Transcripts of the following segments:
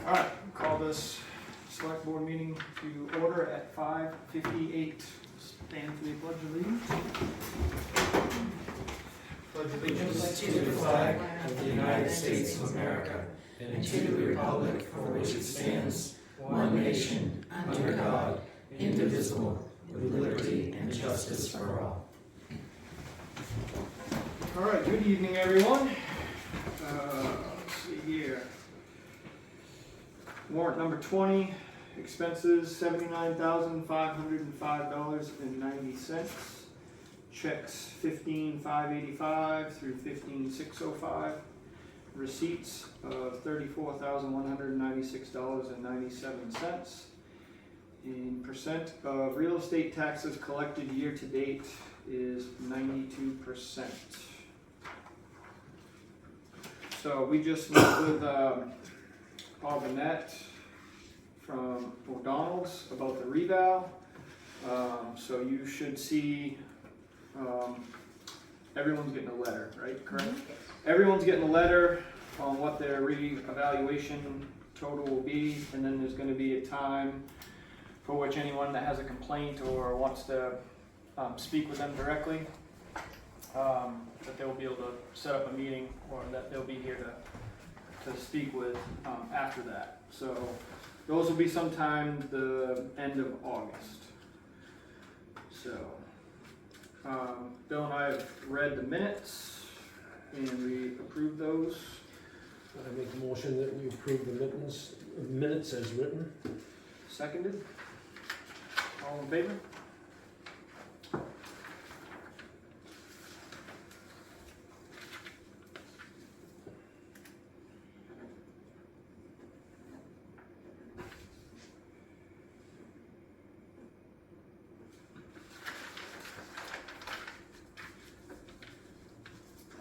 Alright, call this select board meeting to order at 5:58. Stand for the pledge of allegiance. Pledge of Allegiance to the flag of the United States of America and to the republic for which it stands, one nation, under God, indivisible, with liberty and justice for all. Alright, good evening, everyone. Let's see here. Warrant number 20, expenses $79,505.90. Checks $15,585 through $15,605. Receipts of $34,196.97. In percent of real estate taxes collected year to date is 92%. So we just met with Paul Burnett from O'Donnell's about the reval. So you should see everyone's getting a letter, right? Correct? Mm-hmm. Everyone's getting a letter on what their re-evaluation total will be, and then there's going to be a time for which anyone that has a complaint or wants to speak with them directly, that they'll be able to set up a meeting, or that they'll be here to speak with after that. So those will be sometime the end of August. So Bill and I have read the minutes and we approved those. I make a motion that we approve the minutes as written. Seconded. All in favor?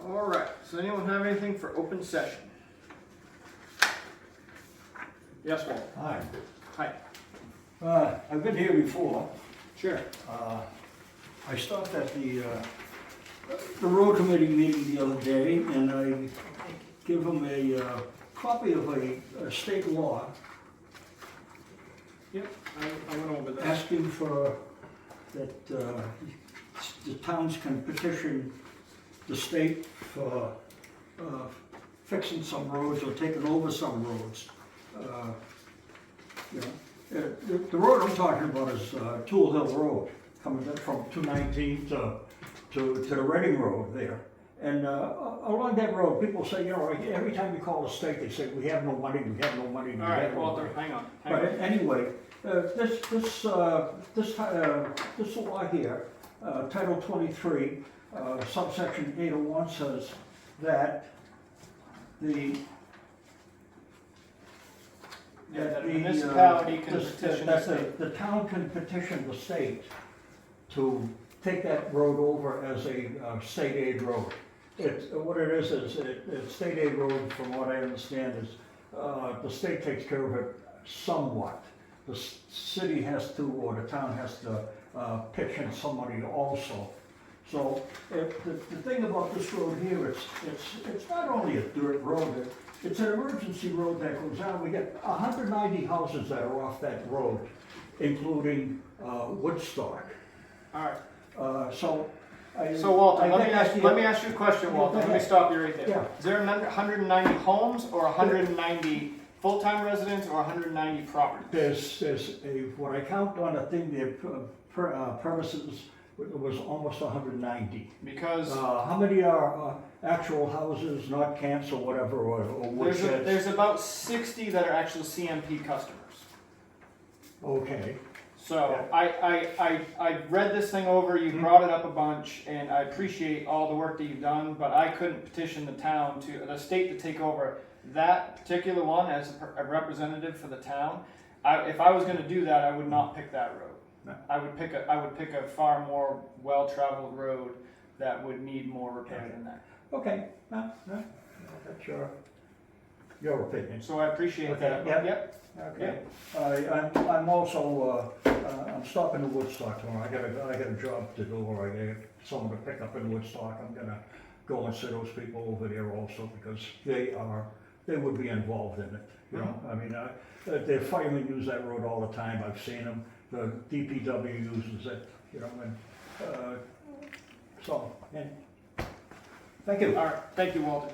All right, does anyone have anything for open session? Yes, Walt. Hi. Hi. I've been here before. Sure. I stopped at the road committee meeting the other day, and I give them a copy of a state law Yep, I went over that. asking for that the towns can petition the state for fixing some roads or taking over some roads. The road I'm talking about is Tool Hill Road, coming up from 219 to the Reading Road there. And along that road, people say, every time you call the state, they say, we have no money, we have no money. All right, Walter, hang on. But anyway, this law here, Title 23, subsection 801 says that the municipality can petition the state. The town can petition the state to take that road over as a state aid road. What it is state aid road, from what I understand, is the state takes care of it somewhat. The city has to, or the town has to pitch in some money also. So the thing about this road here, it's not only a dirt road, it's an emergency road that goes out. We get 190 houses that are off that road, including Woodstock. All right. So Walter, let me ask you a question, Walter. Let me stop you right there. Yeah. Is there 190 homes, or 190 full-time residents, or 190 properties? There's what I count on a thing, the premises was almost 190. Because how many are actual houses, not camps or whatever, or woodsheds? there's about 60 that are actual CMP customers. Okay. So I read this thing over, you brought it up a bunch, and I appreciate all the work that you've done, but I couldn't petition the state to take over that particular one as a representative for the town. If I was going to do that, I would not pick that road. No. I would pick a far more well-traveled road that would need more repair than that. Okay. No, that's your opinion. So I appreciate Okay, that. yep. Okay. I'm also I'm stopping in Woodstock tomorrow. I got a job to do, or I got someone to pick up in Woodstock. I'm gonna go and see those people over there also, because they are they would be involved in it, you know? I mean, the firemen use that road all the time, I've seen them, the DPW uses it, you know, and, so, and, thank you. All right, thank you, Walter.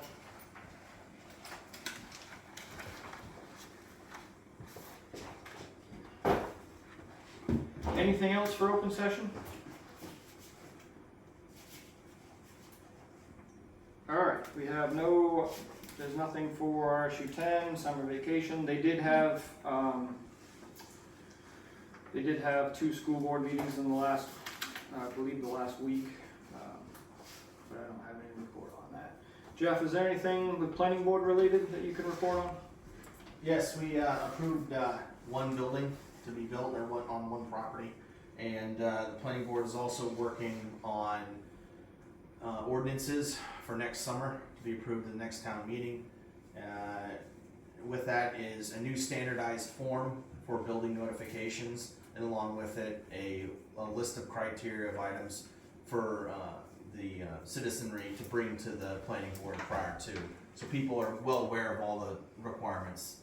Anything else for open session? All right, we have there's nothing for RSU 10, summer vacation. They did have 2 school board meetings in the last, I believe the last week, but I don't have any report on that. Jeff, is there anything with planning board related that you can report on? Yes, we approved one building to be built on one property, and the planning board is also working on ordinances for next summer to be approved at the next town meeting. With that is a new standardized form for building notifications, and along with it a list of criteria of items for the citizenry to bring to the planning board prior to, so people are well aware of all the requirements.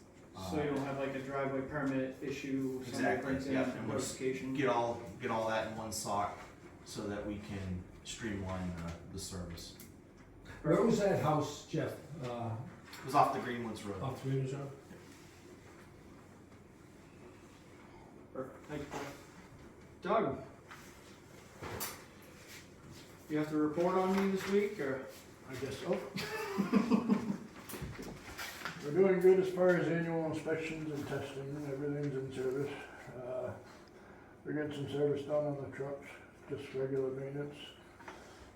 So you don't have like a driveway permit issue, somebody Exactly, brings in yeah, a and we'll notification. get all that in one sock so that we can streamline the service. Where was that house, Jeff? It was off the Greenwoods Road. Off Three Rivers Road? Perfect, thank you. Doug? You have to report on me this week, or? I guess so. We're doing good as far as annual inspections and testing, and everything's in service. We're getting some service done on the trucks, just regular maintenance.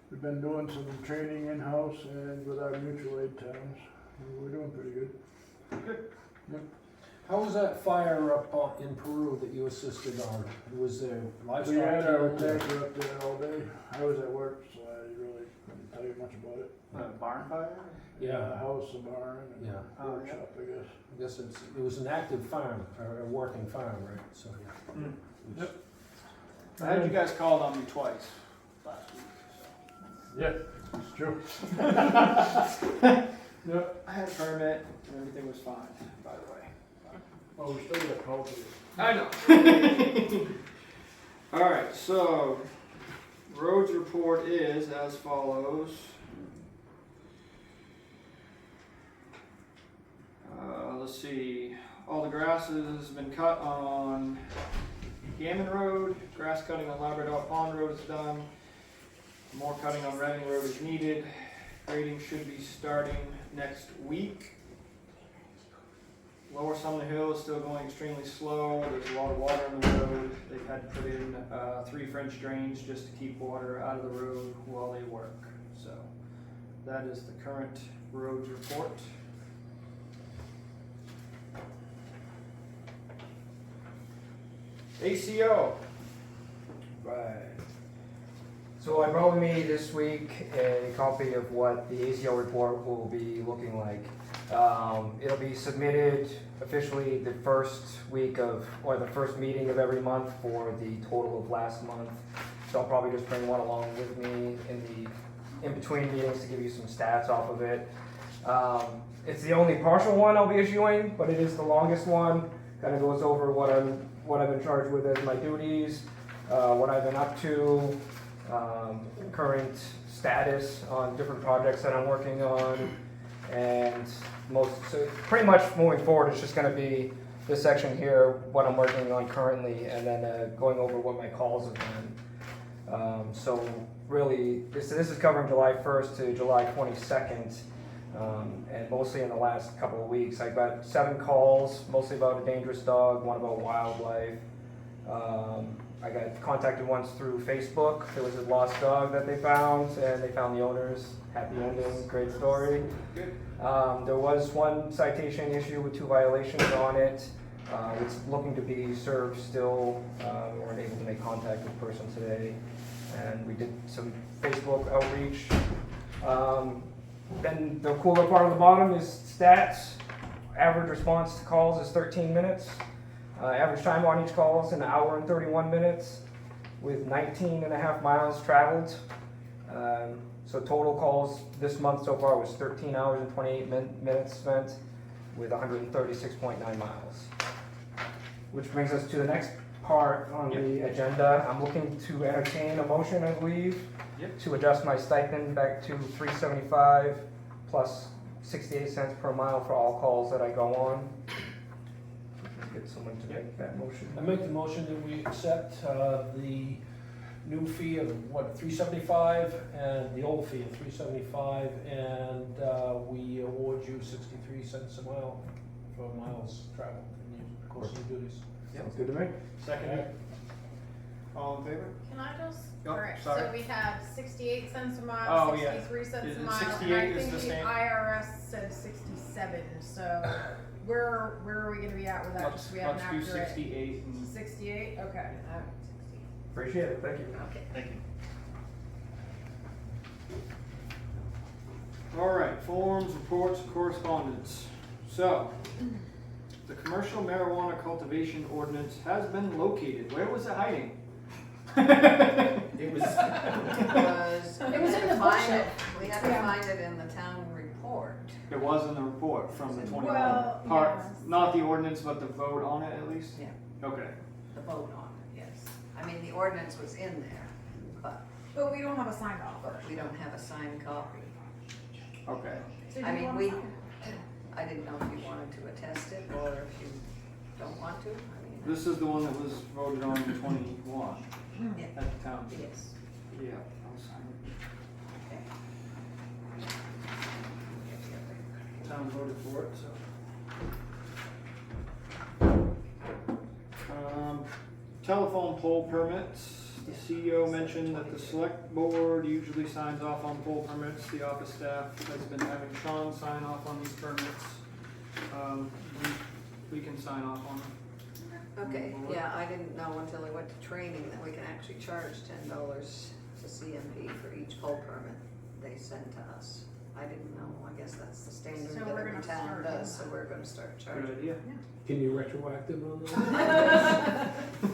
We've been doing some training in-house and with our mutual aid towns. We're doing pretty good. How was that fire up in Peru that you assisted on? Was there livestock? We had our killed? tanker up there all day. I was at work, so I really couldn't tell you much about it. Barn fire? A Yeah, house, a barn, and yeah. a workshop, I guess. I guess it was an active farm, or a working farm, right? So, yeah. Mm. It was- I had you guys called on me twice last week, Yeah, it's true. so. I had a permit and everything was fine, by the way. Oh, we still got called. I know. All right, so roads report is as follows. Let's see, all the grass has been cut on Gammon Road, grass cutting on Labrador Pond Road is done, more cutting on Reading Road is needed, grading should be starting next week. Lower Sumner Hill is still going extremely slow, there's a lot of water on the road, they've had to put in 3 French drains just to keep water out of the road while they work, so that is the current roads report. ACO. Right. So I brought with me this week a copy of what the ACO report will be looking like. It'll be submitted officially the first week of, or the first meeting of every month for the total of last month. So I'll probably just bring one along with me in between meetings to give you some stats off of it. It's the only partial one I'll be issuing, but it is the longest one. Kind of goes over what I've been charged with as my duties, what I've been up to, current status on different projects that I'm working on, and so pretty much moving forward it's just going to be this section here, what I'm working on currently, and then going over what my calls have been. So really, this is covering July 1st to July 22nd. And mostly in the last couple of weeks, I got 7 calls, mostly about a dangerous dog, one about wildlife. I got contacted once through Facebook. There was a lost dog that they found, and they found the owners. Happy ending, great story. Good. There was one citation issue with 2 violations on it. It's looking to be served still. We weren't able to make contact with the person today. And we did some Facebook outreach. Then the cooler part on the bottom is stats. Average response to calls is 13 minutes. Average time on each call is 1 hour and 31 minutes with 19.5 miles traveled. So total calls this month so far was 13 hours and 28 minutes spent. with 136.9 miles. Which brings us to the next part on the agenda. I'm looking to entertain a motion, I believe, Yep. to adjust my stipend back to $375 plus 68 cents per mile for all calls that I go on. Get someone to make that motion. I make the motion that we accept the new fee of, what, $375, and the old fee of $375, and we award you 63 cents a mile for miles traveled in the course of your duties. Sounds good to me. Second. All in favor? Can I just Oh, correct, sorry. so we had 68 cents a Oh, mile, yeah. 63 cents Is a it mile, and 68 I is think the the same? IRS said 67, so where are we gonna be at with that, just so we have an Let's do accurate? 68 and 68, okay. Appreciate it, thank you. Okay. thank you. All right, forms, reports, and correspondence. So, the commercial marijuana cultivation ordinance has been located. Where was it hiding? It was, It was in the booklet. We had to find it in the town report. It was in the report from the 21 Well, part, yes. not the ordinance, but the vote on it at least? Yeah. Okay. The vote on it, yes. I mean, the ordinance was in there, but But we don't have a signed off. we don't have a signed copy. Okay. So do I you mean, wanna we- sign it? I didn't know if you wanted to attest it or if you don't want to. I mean, This is the one that was voted on in 21 Yeah. at the town. yes. Yeah, I'll sign it. Town voted for it, so. Telephone pole permits. The CEO mentioned that the select board usually signs off on pole permits. The office staff has been having Sean sign off on these permits. We can sign off on them. Okay, yeah, I didn't know until I went to training that we can actually charge $10 to CMP for each pole permit they send to us. I didn't know, I guess that's the standard So that we're every gonna town start does, so doing we're gonna start Good charging. idea. Can you retroactive on those?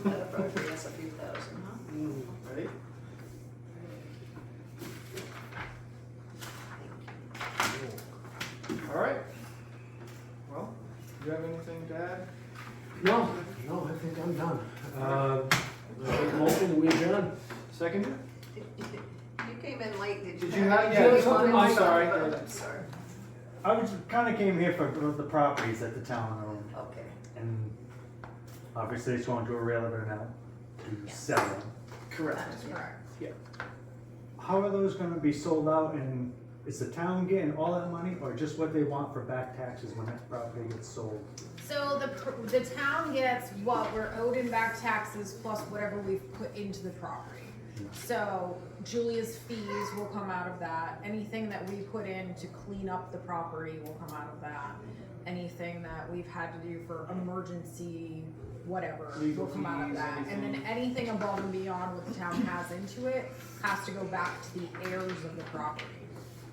That'll probably be us a few thousand, huh? Ready? All right. Well, do you have anything to add? No, no, I think I'm done. I make a motion that we adjourn. Second? You came in late, did you? Did you have- yeah, anything something you wanted to I'm sorry. talk about? I'm sorry. I was, kinda came here for the properties that the town owned, Okay. and obviously it's going to a realtor now to sell them. Correct. That is correct. How are those gonna be sold out, and is the town getting all that money, or just what they want for back taxes when that property gets sold? So the town gets what we're owed in back taxes plus whatever we've put into the property. So Julia's fees will come out of that. Anything that we put in to clean up the property will come out of that. Anything that we've had to do for emergency, whatever, Legal will come out of fees, that. And then anything above and beyond what the town has into it has to go back to the heirs of the property.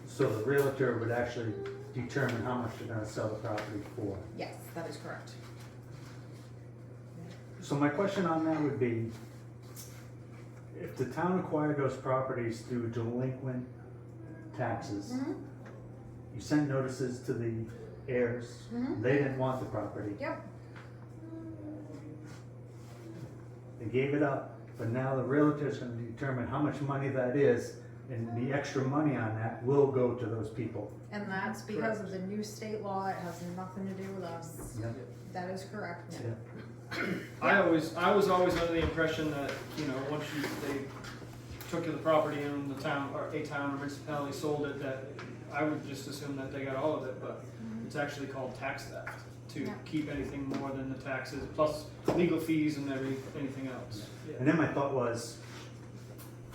So the realtor would actually determine how much they're gonna sell the property for. Yes, that is correct. So my question on that would be, if the town acquired those properties through delinquent taxes, you sent notices to the heirs, they didn't want the property. Yep. They gave it up, but now the realtor's gonna determine how much money that is, and the extra money on that will go to those people. And that's because of the new state law. It has nothing to do with us. Yep. That is correct. Yeah. I was always under the impression that, once they took the property and the town, or a town or municipality sold it, that I would just assume that they got all of it, but it's actually called tax theft, to Yeah. keep anything more than the taxes, plus legal fees and anything else. And then my thought was,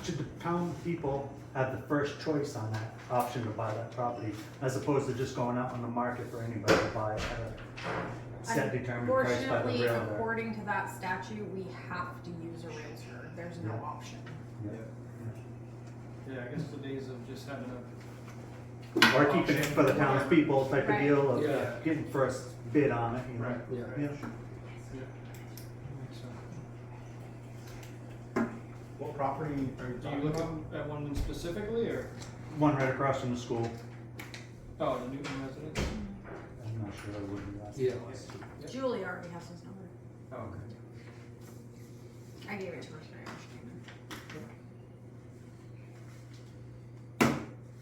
should the town people have the first choice on that option to buy that property, as opposed to just going out on the market for anybody to buy it at a set determined price by the Unfortunately, realtor? according to that statute, we have to use a realtor. There's no Yeah. option. Yeah, I guess the days of just having a. Or keeping it for the townspeople type of Right. deal of Yeah. getting first bid on it, you know? Right. Yeah. Yeah. what property are you Do you talking look about? at one specifically, or, One right across from the school. oh, the Newton residence? And, sure I wouldn't ask. Yeah. Julie already has his number. Oh, okay. I gave it to her today.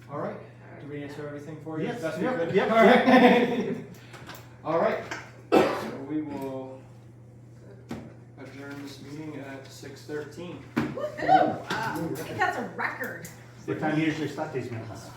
All right, did we answer everything for you? Yes, Best we yep, could? yep, All right. All right, so we will adjourn this meeting at 6:13. Woohoo! I think that's a record. What time do you usually start these meetings?